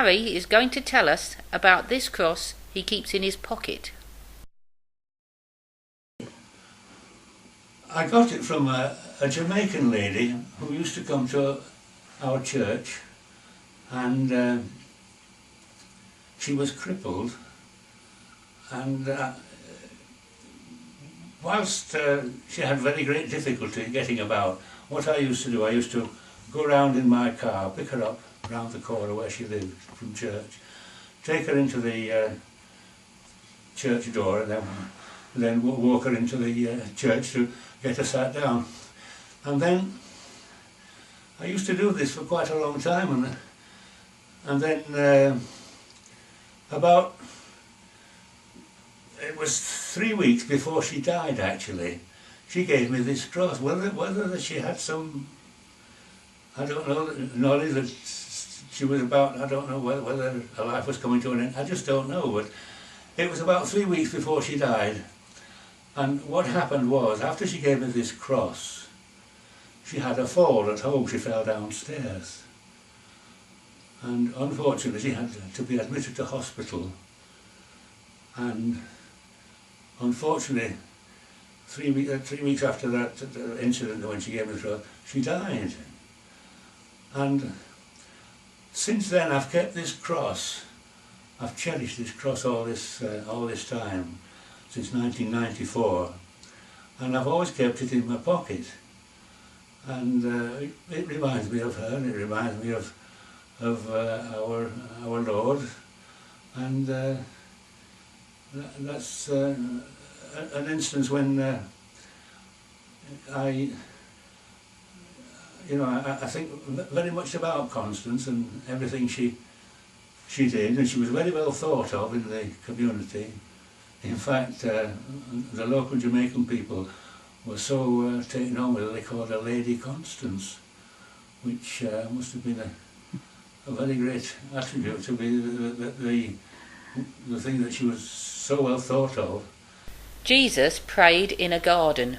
Harry is going to tell us about this cross he keeps in his pocket. I got it from a Jamaican lady who used to come to our church, and she was crippled, and whilst she had very great difficulty getting about, what I used to do, I used to go round in my car, pick her up round the corner where she lived from church, take her into the church door, and then walk her into the church to get her sat down. And then I used to do this for quite a long time, and then about, it was 3 weeks before she died actually, she gave me this cross. Whether she had some, I don't know, knowledge that she was about, I don't know whether her life was coming to an end, I just don't know, but it was about 3 weeks before she died. And what happened was, after she gave me this cross, she had a fall at home. She fell downstairs, and unfortunately she had to be admitted to hospital, and unfortunately 3 weeks after that incident when she gave me the cross, she died. And since then I've kept this cross. I've cherished this cross all this time, since 1994, and I've always kept it in my pocket, and it reminds me of her, and it reminds me of our Lord, and that's an instance when I think very much about Constance and everything she did, and she was very well thought of in the community. In fact, the local Jamaican people were so taken on with her, they called her Lady Constance, which must have been a very great attribute to be the thing that she was so well thought of. Jesus prayed in a garden.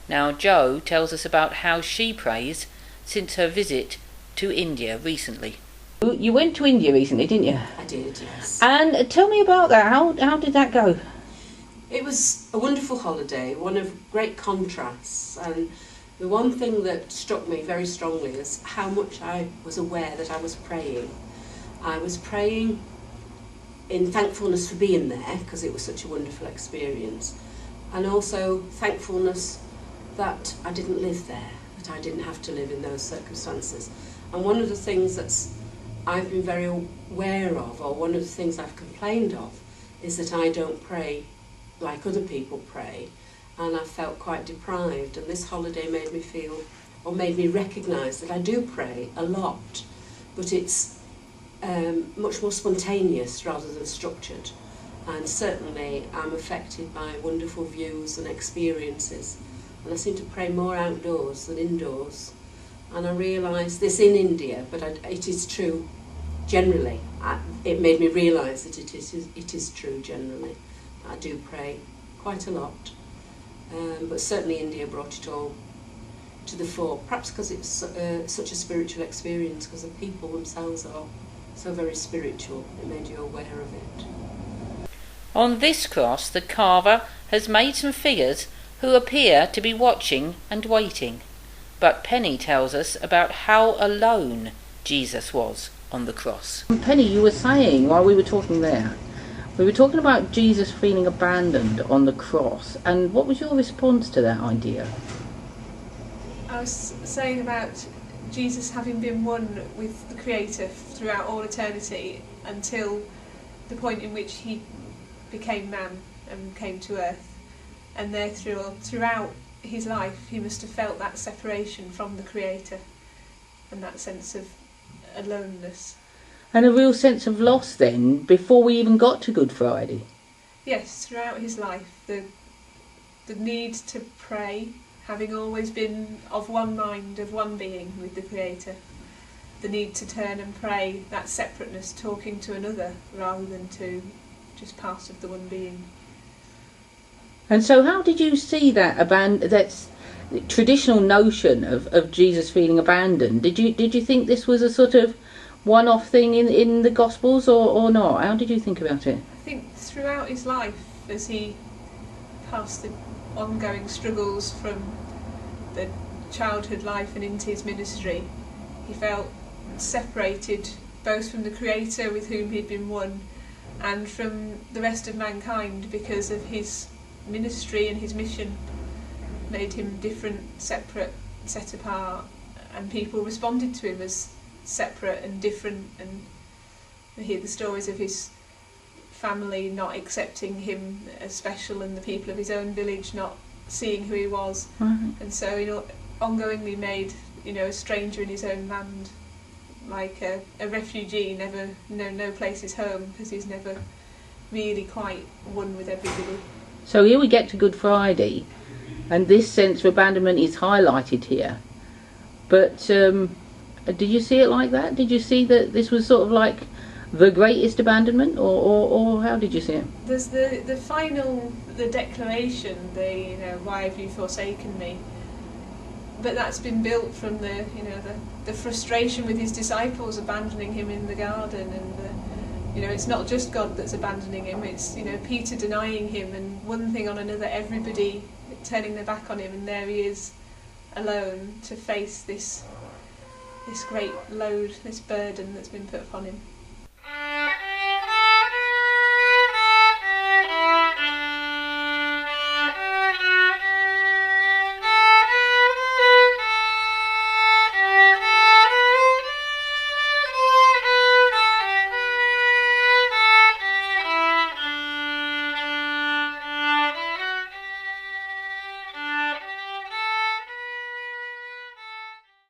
Now Jo tells us about how she prays since her visit to India recently. You went to India recently, didn't you? I did, yes. And tell me about that. How did that go? It was a wonderful holiday, one of great contrasts, and the one thing that struck me very strongly is how much I was aware that I was praying. I was praying in thankfulness for being there, because it was such a wonderful experience, and also thankfulness that I didn't live there, that I didn't have to live in those circumstances. And one of the things that's I've been very aware of, or one of the things I've complained of, is that I don't pray like other people pray, and I felt quite deprived, and this holiday made me feel, or made me recognise that I do pray a lot, but it's much more spontaneous rather than structured, and certainly I'm affected by wonderful views and experiences, and I seem to pray more outdoors than indoors, and I realise this in India, but it is true generally. It made me realise that it is true generally. I do pray quite a lot, but certainly India brought it all to the fore, perhaps because it's such a spiritual experience, because the people themselves are so very spiritual. It made you aware of it. On this cross, the carver has made some figures who appear to be watching and waiting, but Penny tells us about how alone Jesus was on the cross. Penny, you were saying while we were talking there, we were talking about Jesus feeling abandoned on the cross, and what was your response to that idea? I was saying about Jesus having been one with the Creator throughout all eternity until the point in which he became man and came to earth, and there throughout his life he must have felt that separation from the Creator and that sense of aloneness. And a real sense of loss then, before we even got to Good Friday. Yes, throughout his life, the need to pray, having always been of one mind, of one being with the Creator. The need to turn and pray, that separateness, talking to another rather than to just part of the one being. And so how did you see that traditional notion of Jesus feeling abandoned? Did you think this was a sort of one-off thing in the Gospels or not? How did you think about it? I think throughout his life, as he passed the ongoing struggles from the childhood life and into his ministry, he felt separated both from the Creator with whom he'd been one and from the rest of mankind, because of his ministry and his mission made him different, separate, set apart, and people responded to him as separate and different. And we hear the stories of his family not accepting him as special, and the people of his own village not seeing who he was. And so, ongoingly made, a stranger in his own land, like a refugee, no place is home, because he's never really quite one with everybody. So here we get to Good Friday, and this sense of abandonment is highlighted here. But did you see it like that? Did you see that this was sort of like the greatest abandonment, or how did you see it? There's the final, the declaration, why have you forsaken me? But that's been built from the frustration with his disciples abandoning him in the garden, and it's not just God that's abandoning him. It's Peter denying him, and one thing on another, everybody turning their back on him, and there he is, alone to face this great load, this burden that's been put upon him.